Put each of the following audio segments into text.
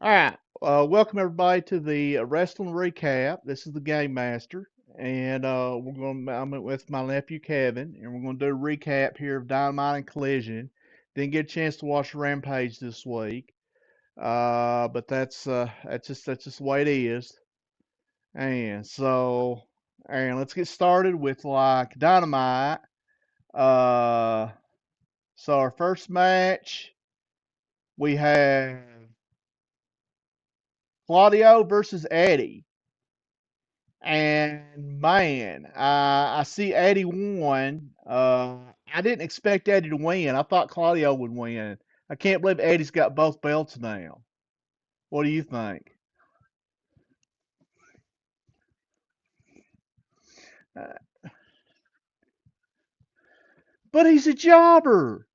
All right. Welcome everybody to the wrestling recap. This is the Game Master, and we're going. I'm with my nephew Kevin, and we're going to do a recap here of Dynamite and Collision. Didn't get a chance to watch Rampage this week, but that's just the way it is. And let's get started with like Dynamite. Uh, so our first match we have Claudio versus Eddie. And man, I see Eddie won. I didn't expect Eddie to win. I thought Claudio would win. I can't believe Eddie's got both belts now. What do you think? Uh, but he's a jobber.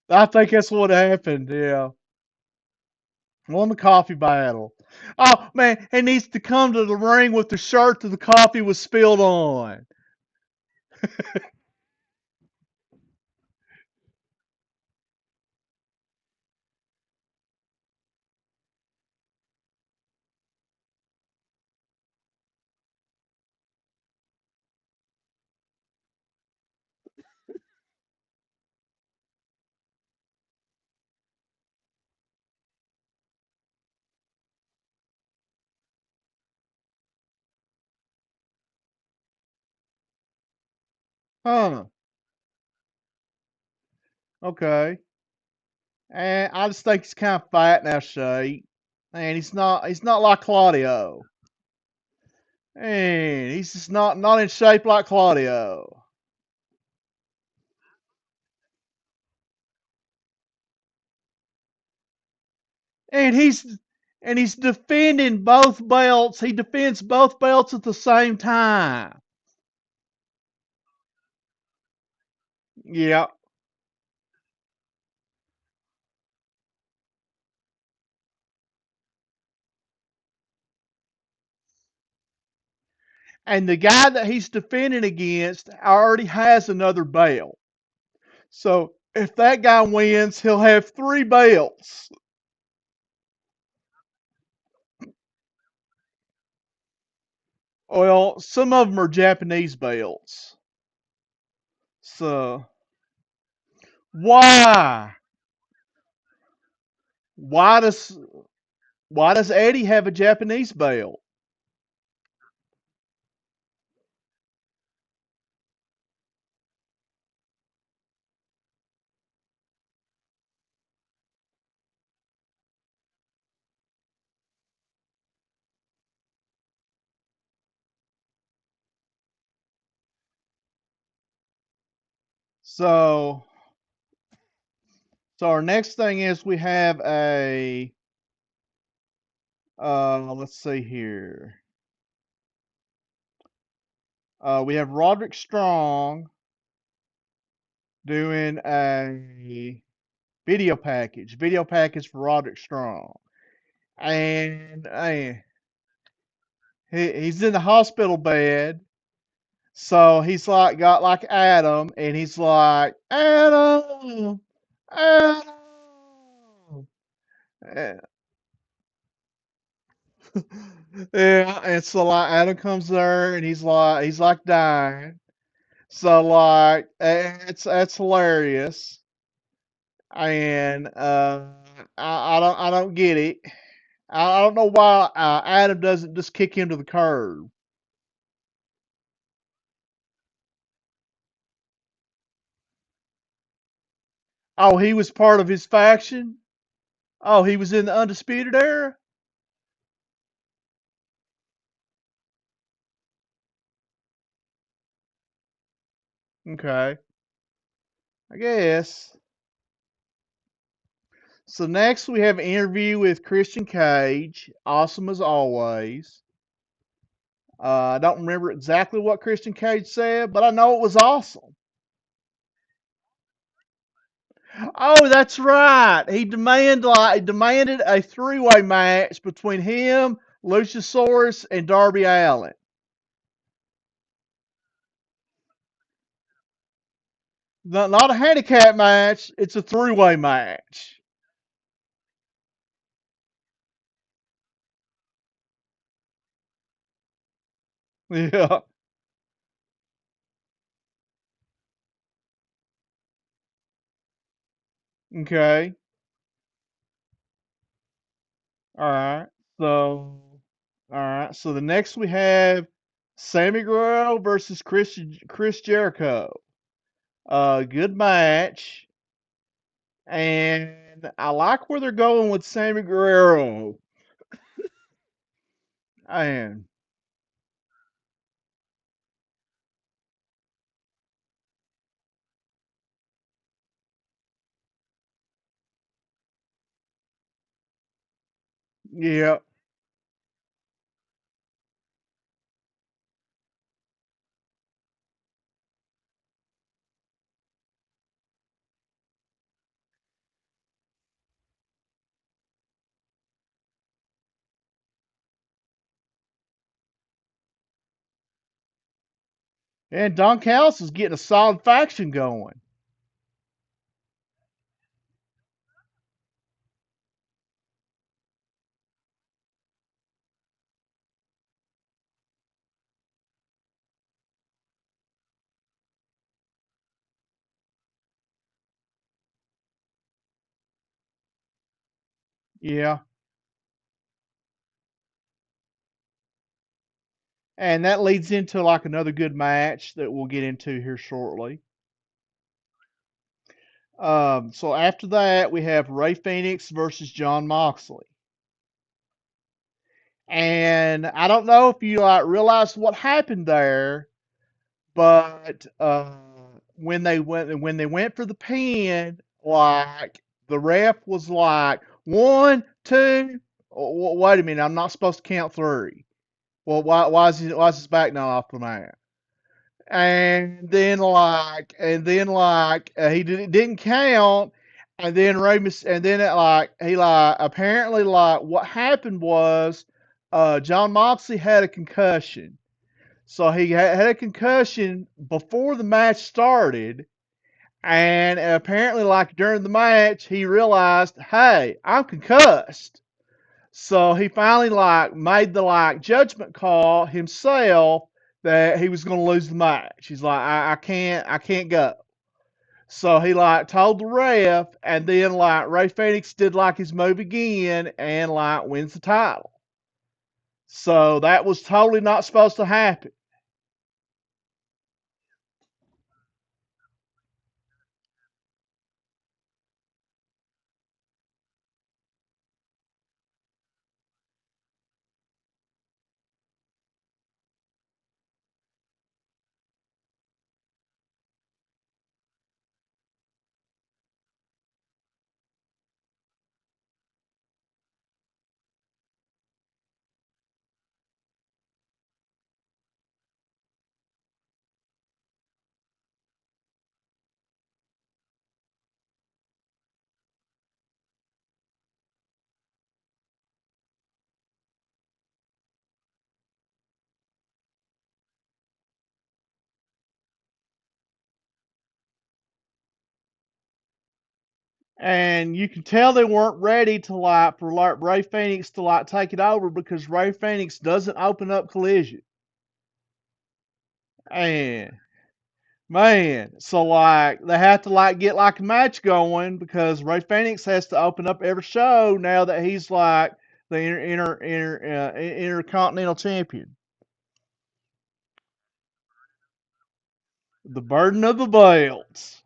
I think that's what happened. Yeah, won the coffee battle. Oh man, he needs to come to the ring with the shirt that the coffee was spilled on. Huh? Okay. And I just think he's kind of fat and out of shape. And he's not like Claudio. And he's just not in shape like Claudio. And he's defending both belts. He defends both belts at the same time. Yeah. And the guy that he's defending against already has another belt. So if that guy wins, he'll have three belts. Well, some of them are Japanese belts. So why? Why does why does Eddie have a Japanese belt? So so our next thing is we have a let's see here. We have Roderick Strong doing a video package for Roderick Strong, and he's in the hospital bed. So he's like got like Adam, and he's like Adam, Adam. Eh, Yeah, and so like Adam comes there, and he's like dying. So like it's that's hilarious, and I don't get it. I don't know why Adam doesn't just kick him to the curb. Oh, he was part of his faction. Oh, he was in the undisputed era. Okay, I guess. So next we have an interview with Christian Cage. Awesome as always. I don't remember exactly what Christian Cage said, but I know it was awesome. Oh, that's right. He demanded a three-way match between him, Luchasaurus, and Darby Allin. Not a handicap match. It's a three-way match. Yeah. Okay. All right. So, all right. So the next we have Sammy Guerrero versus Chris Jericho. Good match, and I like where they're going with Sammy Guerrero. And yeah, and Don Callis is getting a solid faction going. Yeah, and that leads into like another good match that we'll get into here shortly. So after that, we have Ray Phoenix versus John Moxley. And I don't know if you like realize what happened there, but when they went for the pin, like the ref was like 1, 2. Wait a minute, I'm not supposed to count three. Well, why is his back not off the mat? And then didn't count, and then and then he like apparently like what happened was, John Moxley had a concussion, so he had a concussion before the match started, and apparently like during the match he realized, hey, I'm concussed. So he finally like made the like judgment call himself that he was going to lose the match. He's like, I can't go. So he like told the ref, and then like Ray Phoenix did like his move again and like wins the title. So that was totally not supposed to happen. And you can tell they weren't ready to like for like Ray Phoenix to like take it over, because Ray Phoenix doesn't open up Collision. And man, so like they have to like get like a match going, because Ray Phoenix has to open up every show now that he's like the intercontinental champion. The burden of the belts.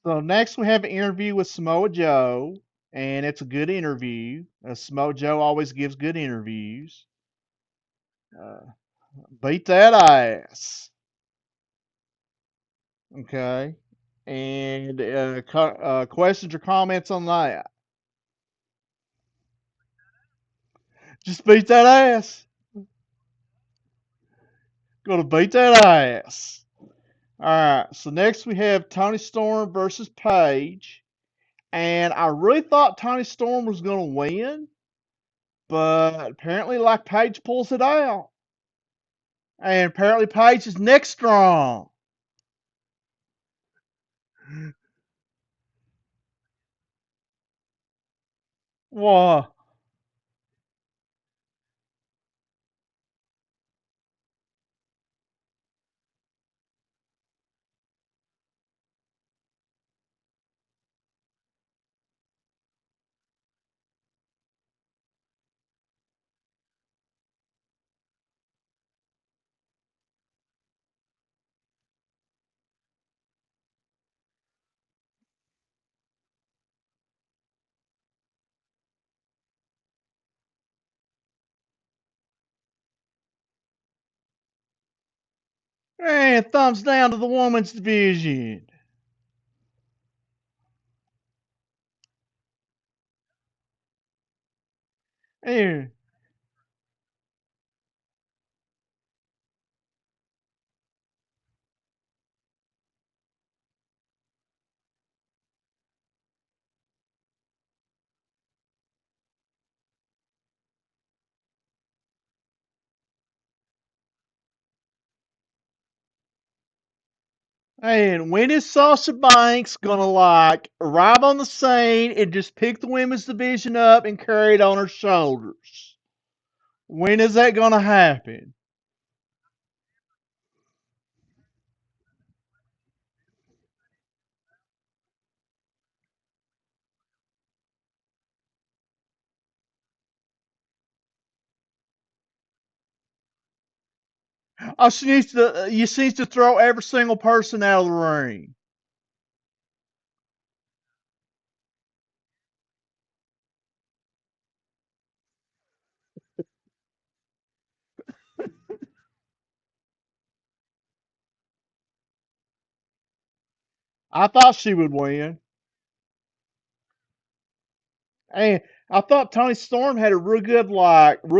So next we have an interview with Samoa Joe, and it's a good interview. Samoa Joe always gives good interviews. Uh, Beat that ass. Okay. And questions or comments on that? Just beat that ass. Gonna beat that ass. All right. So next we have Tony Storm versus Paige, and I really thought Tony Storm was gonna win, but apparently, like Paige pulls it out, and apparently Paige is neck strong. Whoa. And thumbs down to the women's division. And when is Sasha Banks gonna like arrive on the scene and just pick the women's division up and carry it on her shoulders? When is that gonna happen? Oh, she needs to. You needs to throw every single person out of the ring. I thought she would win, and I thought Tony Storm had a real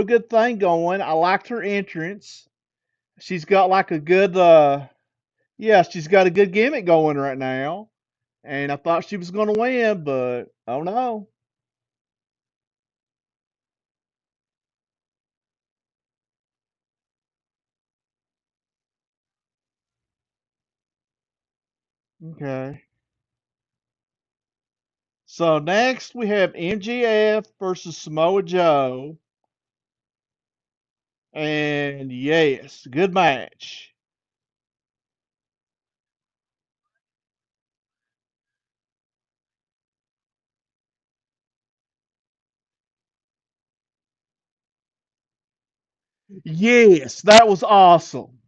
good thing going. I liked her entrance. She's got like a good, yeah, she's got a good gimmick going right now, and I thought she was gonna win, but oh no. Okay. So next we have MGF versus Samoa Joe, and yes, good match. Yes, that was awesome.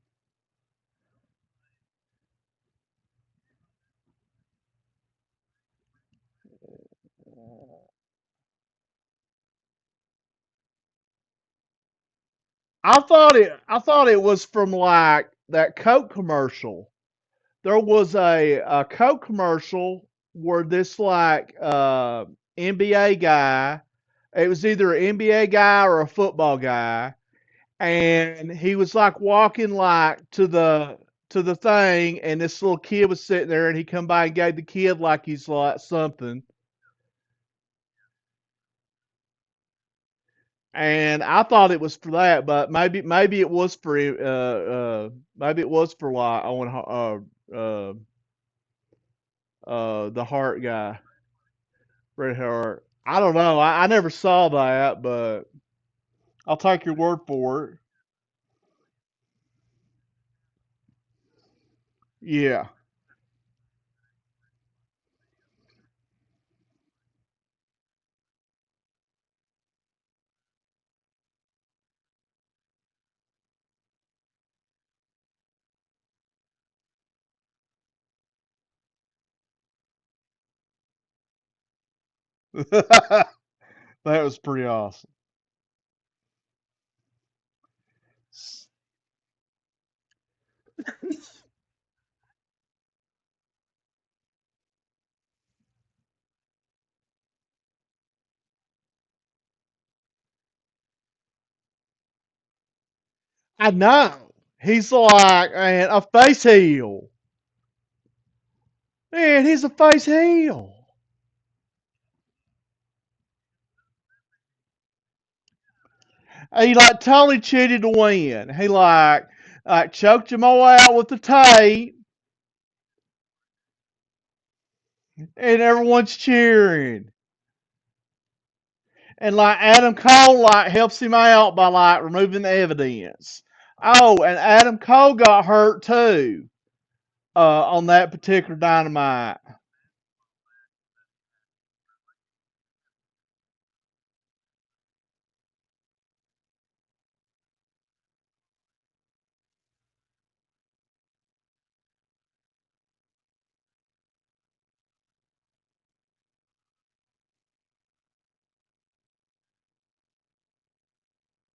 I thought it was from like that Coke commercial. There was a Coke commercial where this like NBA guy, it was either an NBA guy or a football guy, and he was like walking like to the thing, and this little kid was sitting there, and he come by and gave the kid like he's like something, and I thought it was for that, but maybe it was for maybe it was for like Owen the Hart guy, Bret Hart. I don't know. I never saw that, but I'll take your word for it. Yeah. That was pretty awesome. I know. He's like man, a face heel. Man, he's a face heel. He like totally cheated to win. He like choked him all out with the tape, and everyone's cheering. And like Adam Cole like helps him out by like removing the evidence. Oh, and Adam Cole got hurt too on that particular dynamite.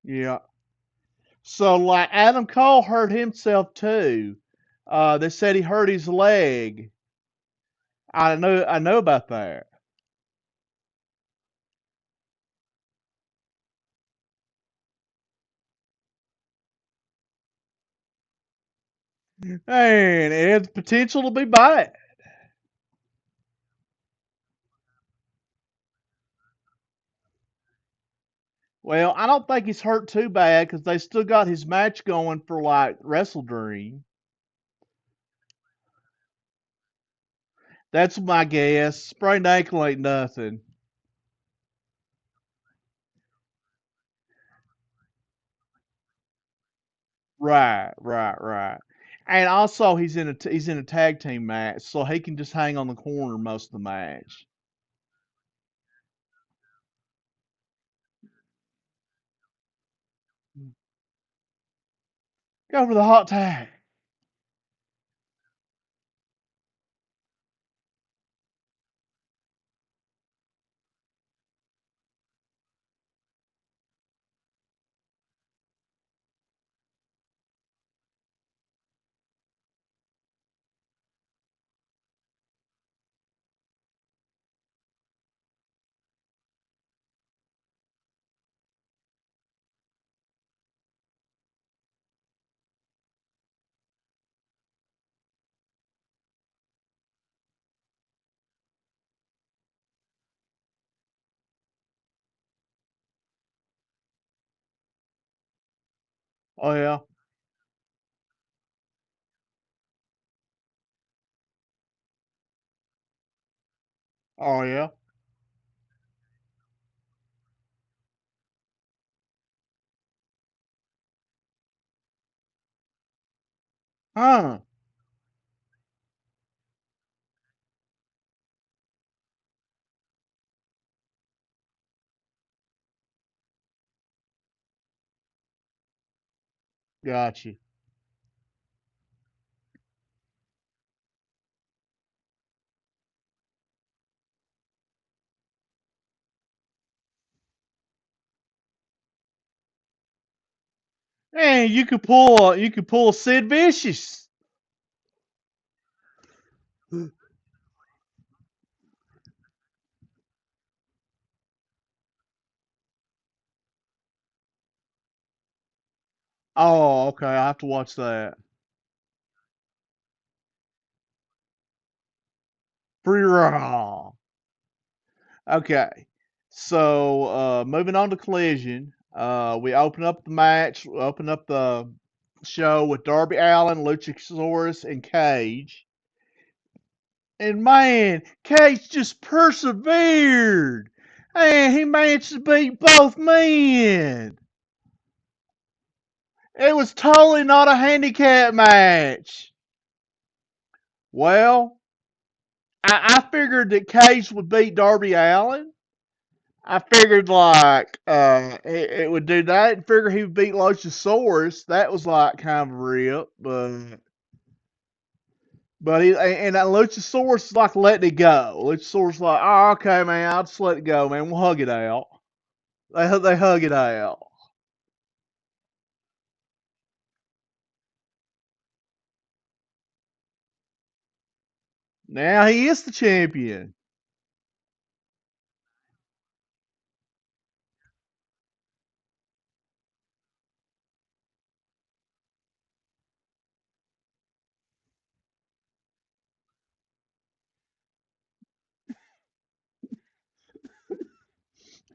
Yeah. So like Adam Cole hurt himself too. They said he hurt his leg. I know about that. And it has potential to be bad. Well, I don't think he's hurt too bad because they still got his match going for like Wrestle Dream. That's my guess. Sprained ankle ain't nothing. Right, right, right. And also he's in a tag team match, so he can just hang on the corner most of the match. Go for the hot tag. Oh yeah. Oh yeah. Huh. Got you. And you could pull Sid Vicious. Oh, okay. I have to watch that. Free roll. Okay. So moving on to Collision. We open up the match, we open up the show with Darby Allin, Luchasaurus, and Cage. And man, Cage just persevered. And he managed to beat both men. It was totally not a handicap match. Well, I figured that Cage would beat Darby Allin. I figured like it would do that, and figure he would beat Luchasaurus. That was like kind of a rip, but and that Luchasaurus is like letting it go. Luchasaurus is like, oh okay man, I'll just let it go, man. We'll hug it out. They hug it out. Now he is the champion.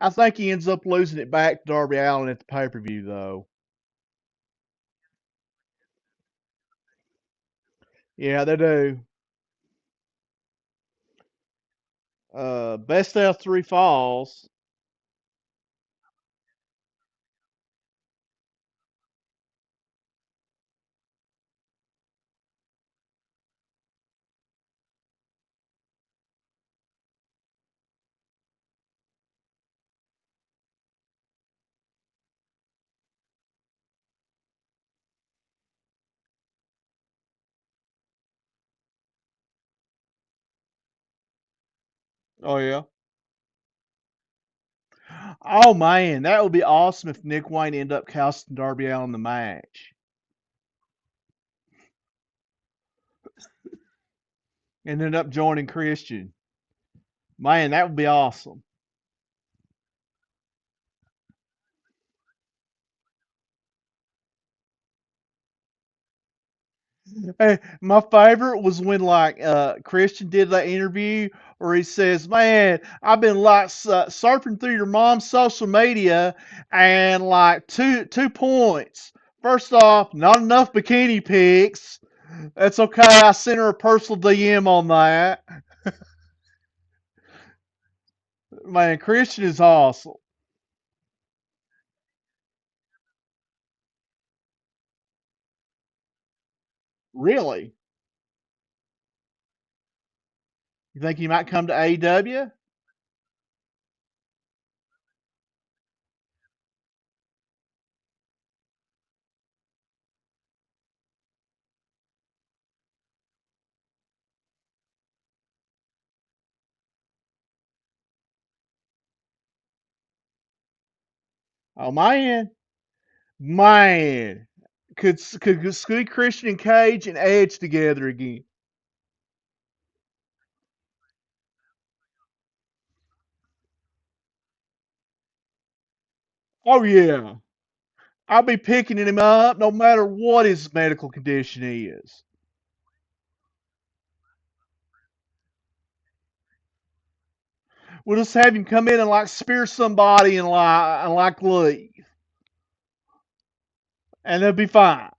I think he ends up losing it back to Darby Allin at the pay per view though. Yeah, they do. Best out of three falls. Oh yeah. Oh man, that would be awesome if Nick Wayne ended up costing Darby Allin the match and ended up joining Christian. Man, that would be awesome. Hey, my favorite was when like Christian did that interview where he says, "Man, I've been like surfing through your mom's social media and like two points. First off, not enough bikini pics. That's okay. I sent her a personal DM on that. Man, Christian is awesome. Really? You think he might come to AEW? Oh man, man, could Squeak Christian and Cage and Edge together again? Oh yeah. I'll be picking him up no matter what his medical condition is. We'll just have him come in and like spear somebody and like leave, and they'll be fine.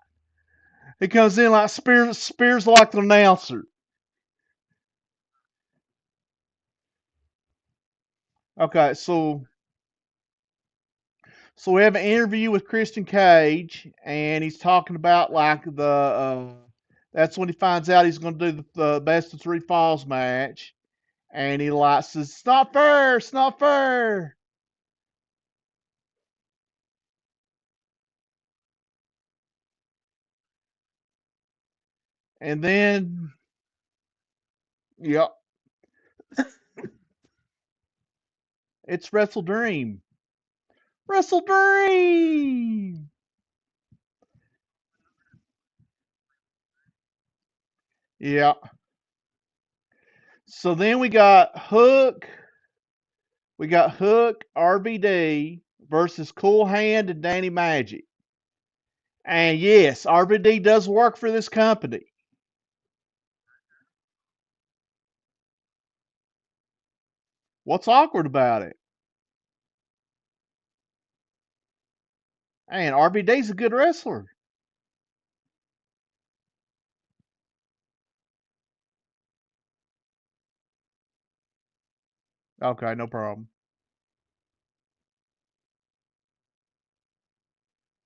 He comes in like spears like the announcer. Okay, so we have an interview with Christian Cage, and he's talking about like the. That's when he finds out he's going to do the best of three falls match, and he like says, "It's not fair. It's not fair." And then, yep, it's Wrestle Dream. Wrestle Dream. Yeah. So then we got Hook, RVD versus Cool Hand and Danny Magic. And yes, RVD does work for this company. What's awkward about it? And RVD's a good wrestler. Okay, no problem.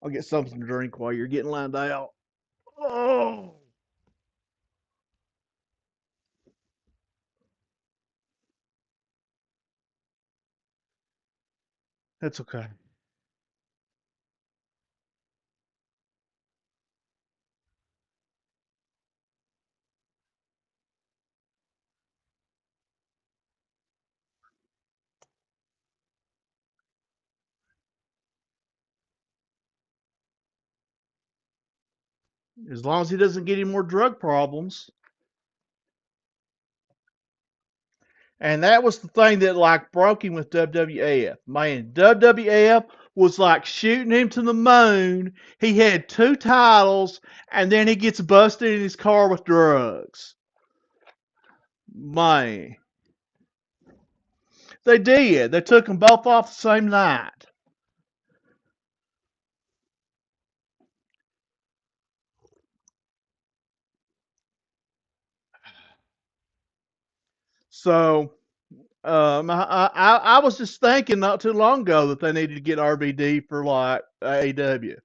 I'll get something to drink while you're getting lined out. Oh, that's okay. As long as he doesn't get any more drug problems. And that was the thing that like broke him with WWF. Man, WWF was like shooting him to the moon. He had two titles, and then he gets busted in his car with drugs. Man, They did. They took them both off the same night. So I was just thinking not too long ago that they needed to get RVD for like AEW.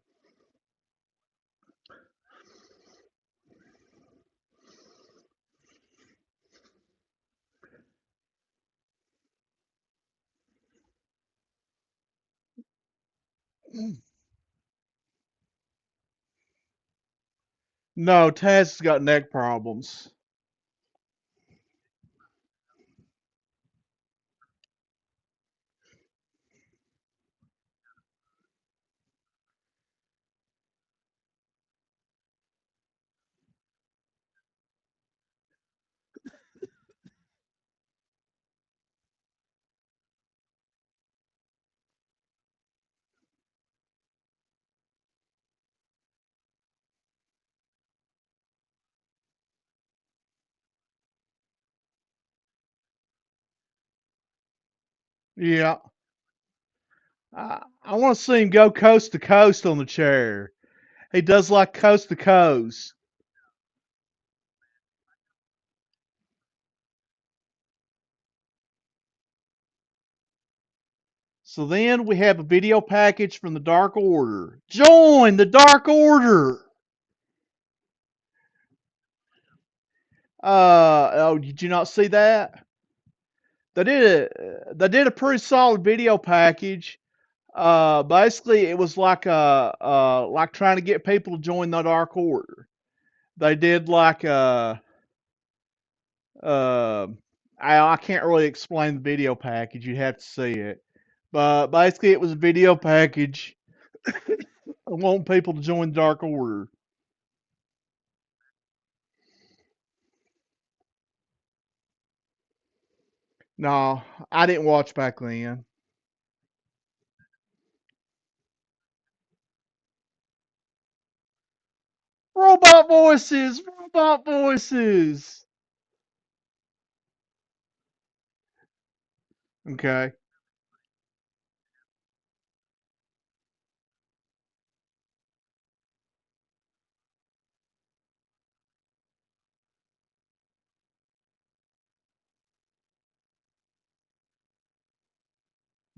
No, Taz has got neck problems. Yeah, I want to see him go coast to coast on the chair. He does like coast to coast. So then we have a video package from the Dark Order. Join the Dark Order. Oh, did you not see that? They did a pretty solid video package. Basically, it was like trying to get people to join the Dark Order. They did like uh, I can't really explain the video package. You have to see it. But basically, it was a video package. I want people to join the Dark Order. No, I didn't watch back then. Robot voices, robot voices. Okay,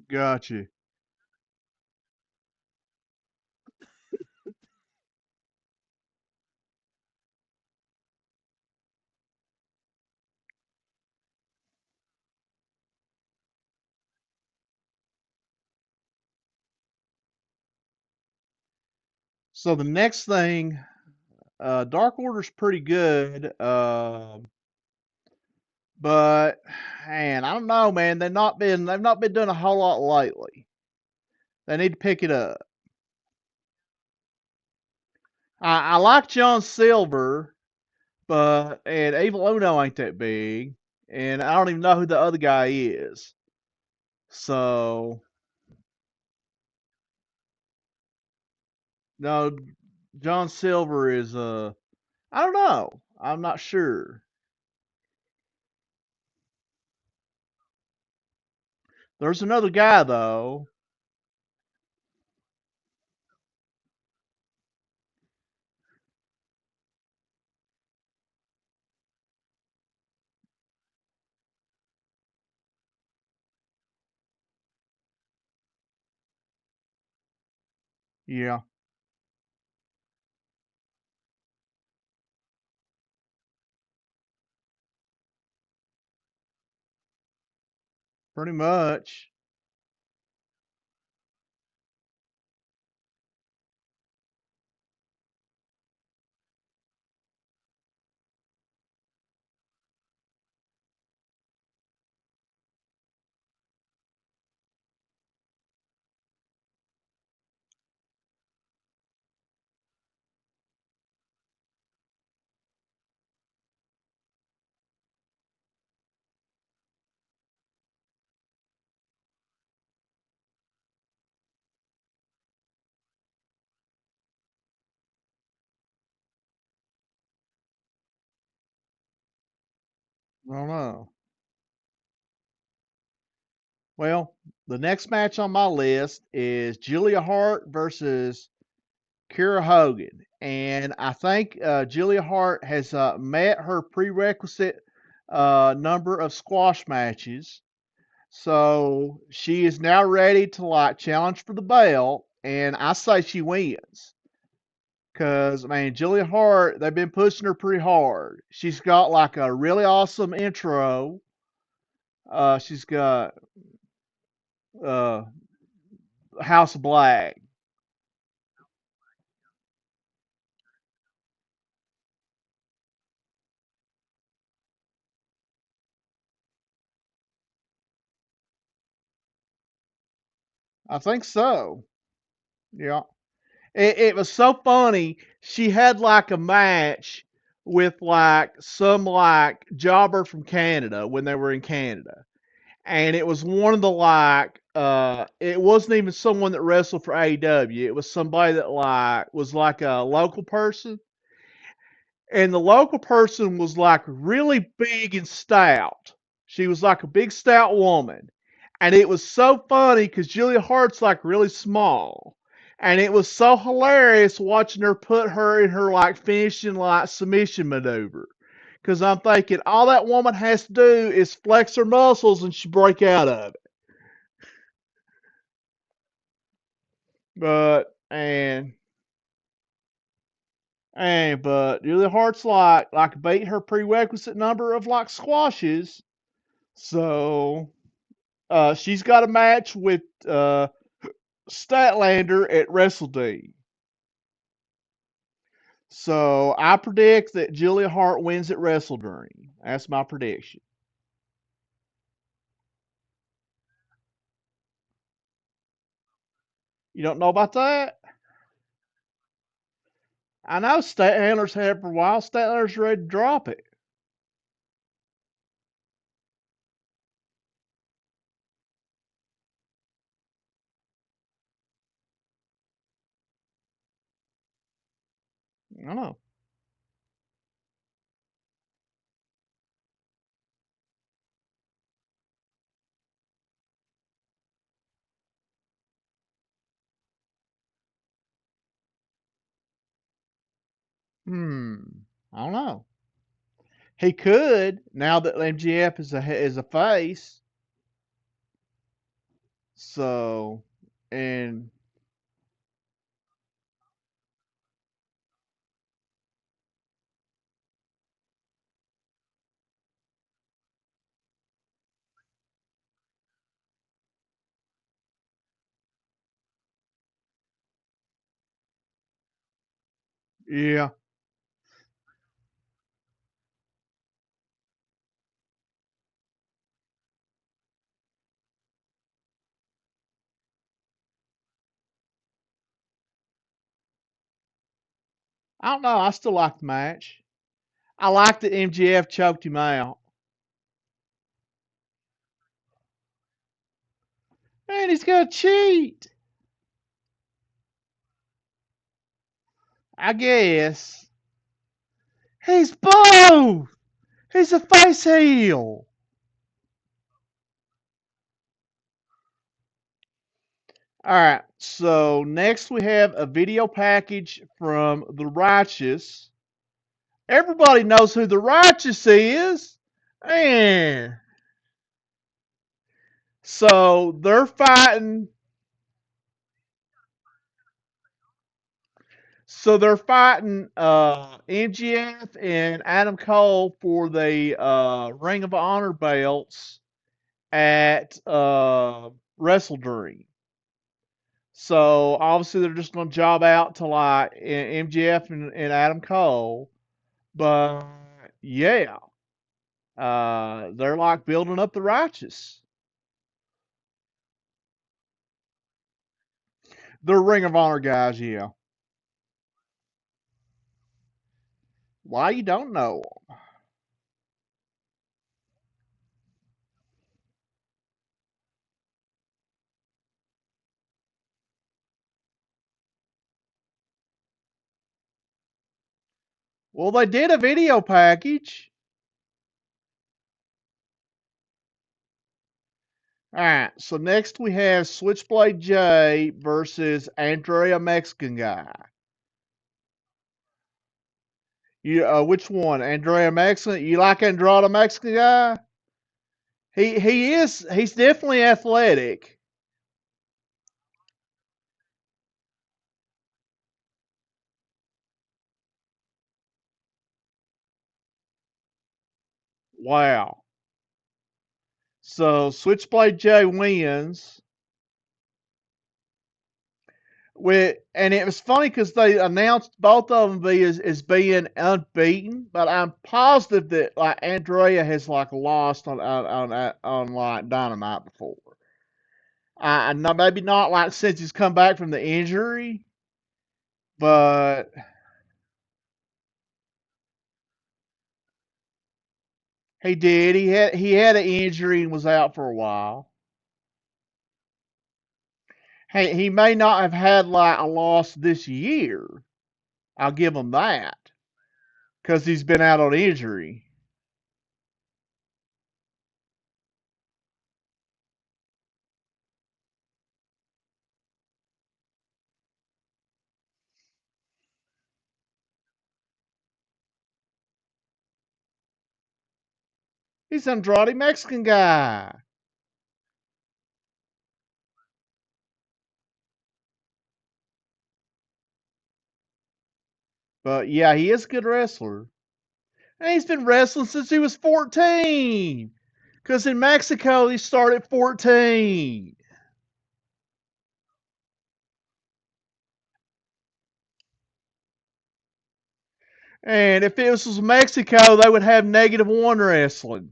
gotcha. So the next thing, Dark Order's pretty good, but man, I don't know, man. They've not been doing a whole lot lately. They need to pick it up. I like John Silver, but and Evil Uno ain't that big, and I don't even know who the other guy is. So no, John Silver is I don't know. I'm not sure. There's another guy though. Yeah, pretty much. I don't know. Well, the next match on my list is Julia Hart versus Kira Hogan. And I think Julia Hart has met her prerequisite number of squash matches. So she is now ready to like challenge for the belt. And I say she wins. Because, man, Julia Hart, they've been pushing her pretty hard. She's got like a really awesome intro. She's got uh, House of Black. I think so. Yeah. It was so funny. She had like a match with like some like jobber from Canada when they were in Canada. And it was one of the like it wasn't even someone that wrestled for AEW. It was somebody that like was like a local person, and the local person was like really big and stout. She was like a big stout woman, and it was so funny because Julia Hart's like really small, and it was so hilarious watching her put her in her like finishing like submission maneuver. Because I'm thinking all that woman has to do is flex her muscles and she break out of it. But but Julia Hart's like beat her prerequisite number of like squashes. So she's got a match with Statlander at Wrestle D. So I predict that Julia Hart wins at Wrestle Dream. That's my prediction. You don't know about that? I know Statlander's had for a while. Statlander's ready to drop it. I know. Hmm. I don't know. He could now that MGF is a face. So and yeah, I don't know. I still like the match. I like that MGF choked him out. Man, he's gonna cheat. I guess. He's both. He's a face heel. All right. So next we have a video package from the Righteous. Everybody knows who the Righteous is. And so they're fighting. So they're fighting NGF and Adam Cole for the Ring of Honor belts at Wrestle Dream. So obviously they're just gonna job out to like MGF and Adam Cole, but yeah, they're like building up the righteous. They're Ring of Honor guys, yeah. Why you don't know 'em? Well, they did a video package. All right. So next we have Switchblade J versus Andrea Mexican guy. You which one? Andrea Mexican? You like Andrade Mexican guy? He's definitely athletic. Wow. So Switchblade J wins. And it was funny because they announced both of them as being unbeaten, but I'm positive that like Andrea has like lost on like Dynamite before. I know maybe not like since he's come back from the injury, but he did. He had an injury and was out for a while. Hey, he may not have had like a loss this year. I'll give him that because he's been out on injury. He's Andrade Mexican guy. But yeah, he is a good wrestler. And he's been wrestling since he was 14. Because in Mexico, he started at 14. And if it was Mexico, they would have -1 wrestling.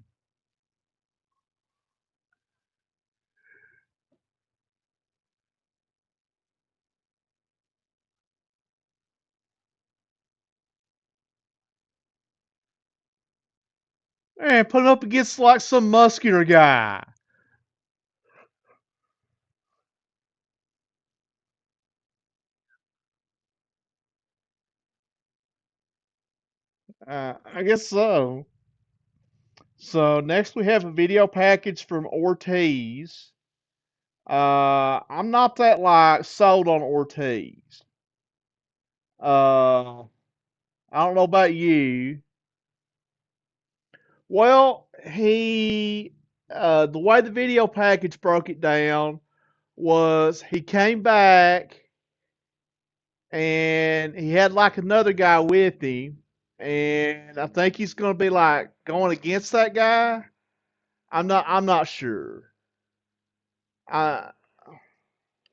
And put it up against like some muscular guy. I guess so. So next we have a video package from Ortiz. I'm not that like sold on Ortiz. Uh, I don't know about you. Well, the way the video package broke it down was he came back and he had like another guy with him, and I think he's going to be like going against that guy. I'm not sure. I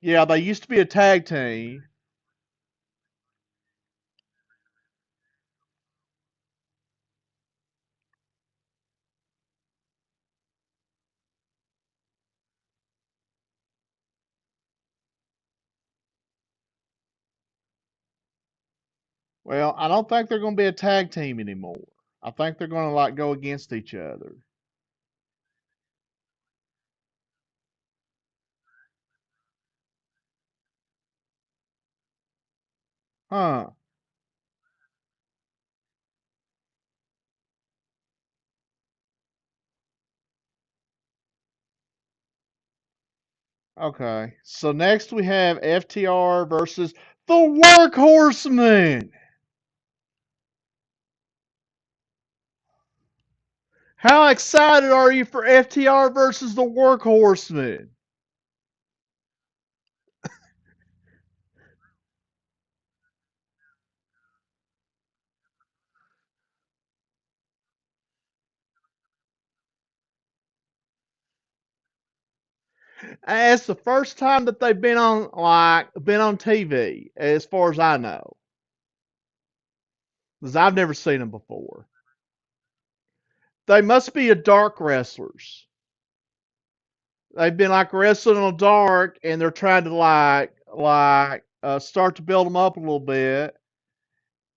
Yeah, they used to be a tag team. Well, I don't think they're going to be a tag team anymore. I think they're going to like go against each other. Huh. Okay. So next we have FTR versus the Workhorsemen. How excited are you for FTR versus the Workhorsemen? It's the first time that they've been on TV, as far as I know, because I've never seen them before. They must be a dark wrestlers. They've been like wrestling on dark, and they're trying to start to build them up a little bit,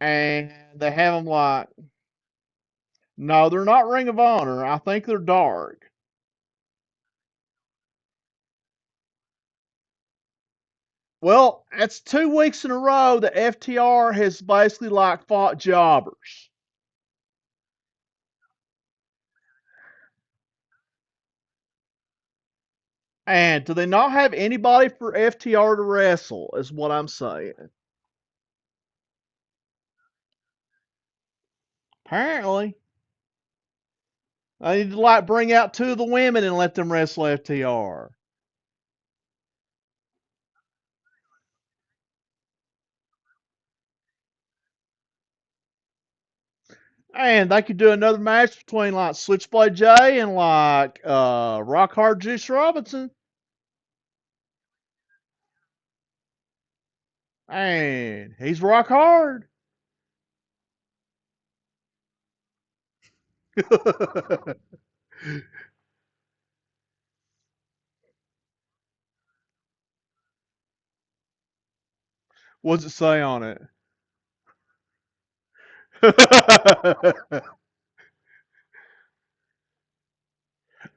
and they have them like no, they're not Ring of Honor. I think they're dark. Well, that's 2 weeks in a row that FTR has basically like fought jobbers. And do they not have anybody for FTR to wrestle? Is what I'm saying. Apparently, I need to like bring out two of the women and let them wrestle FTR. And they could do another match between like Switchblade Jay and like Rock Hard Juice Robinson. And he's rock hard. What's it say on it?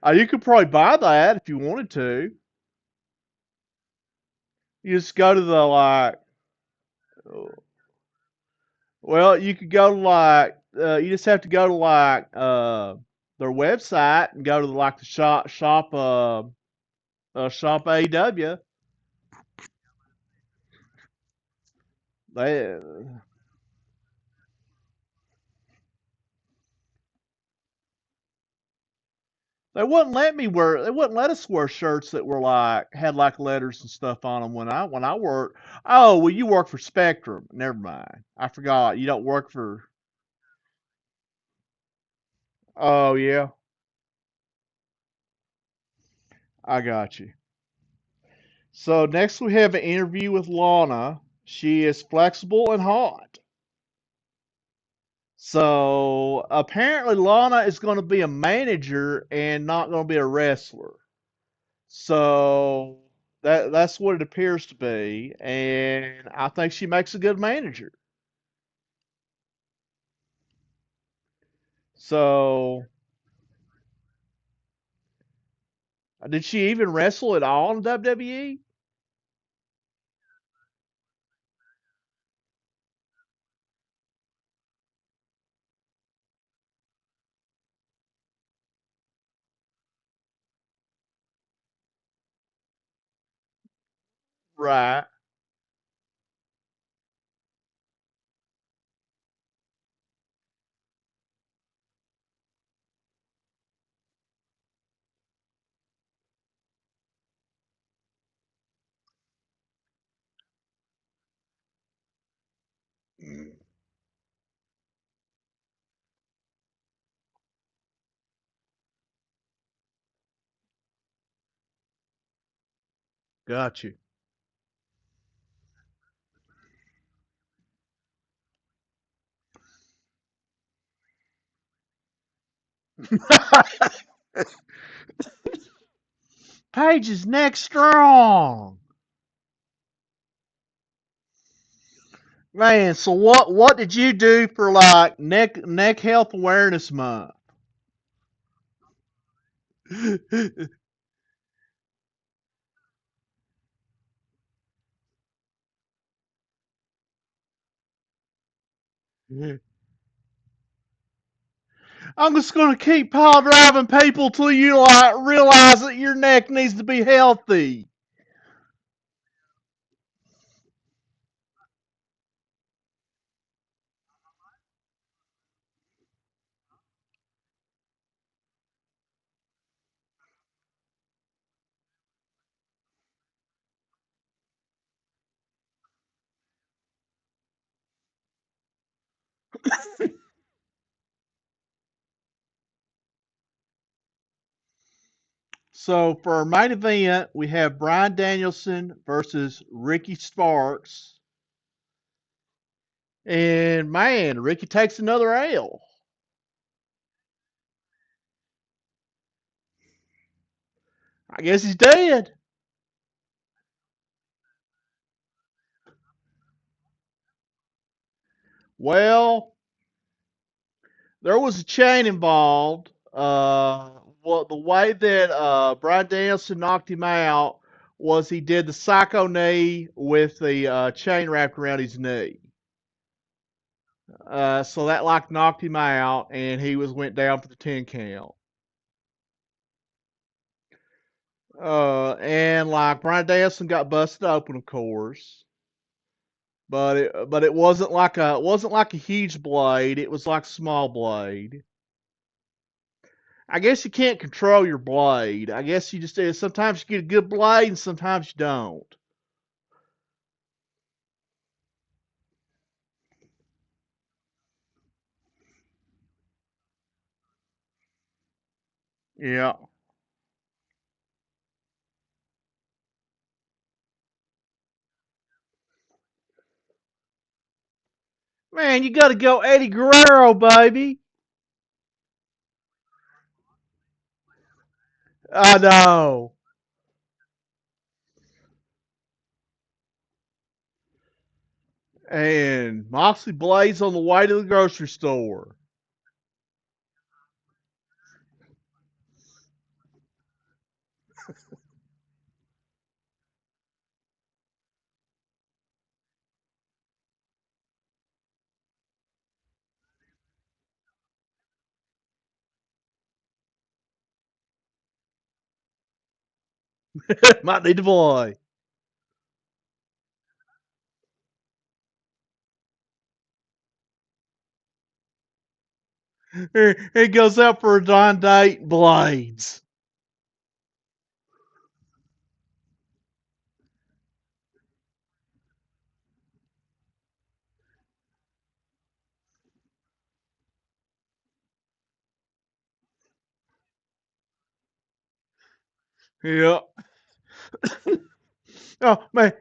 You could probably buy that if you wanted to. You just go to the like, well, you could go to like, you just have to go to like their website and go to like the shop AEW. They they wouldn't let us wear shirts that were like had like letters and stuff on them when I worked. Oh, well, you work for Spectrum. Never mind. I forgot. You don't work for. Oh yeah, I got you. So next we have an interview with Lana. She is flexible and hot. So apparently Lana is going to be a manager and not going to be a wrestler. So that's what it appears to be, and I think she makes a good manager. So did she even wrestle at all in WWE? Right. Got you. Paige is neck strong. Man, so what did you do for like neck health awareness month? I'm just gonna keep pile driving people till you like realize that your neck needs to be healthy. So for our main event, we have Bryan Danielson versus Ricky Starks. And man, Ricky takes another L. I guess he's dead. Well, there was a chain involved. Well, the way that Bryan Danielson knocked him out was he did the psycho knee with the chain wrapped around his knee. So that like knocked him out, and he went down for the 10 count. And like Brian Danielson got busted open, of course. But it wasn't like a huge blade. It was like a small blade. I guess you can't control your blade. I guess you just sometimes you get a good blade and sometimes you don't. Yeah. Man, you got to go Eddie Guerrero, baby. I know. And Moxley Blades on the way to the grocery store. Might need to boy. He goes out for a Don date, Blades. Yeah. Oh man,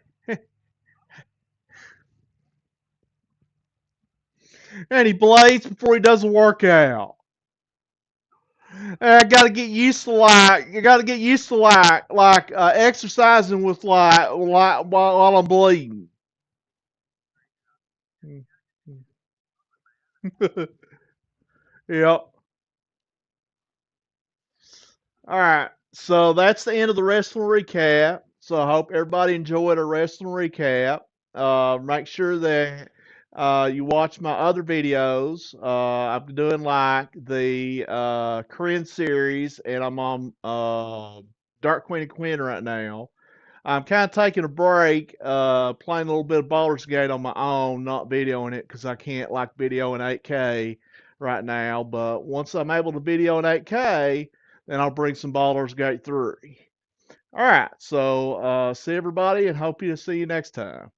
and he blades before he does a workout. I got to get used to you got to get used to exercising with while I'm bleeding. Yep. All right. So that's the end of the wrestling recap. So I hope everybody enjoyed our wrestling recap. Make sure that you watch my other videos. I'm doing like the Korean series, and I'm on Dark Queen and Quinn right now. I'm kind of taking a break, playing a little bit of Baldur's Gate on my own, not videoing it because I can't like video in 8K right now. But once I'm able to video in 8K, then I'll bring some Baldur's Gate 3. All right, so see everybody and hope to see you next time.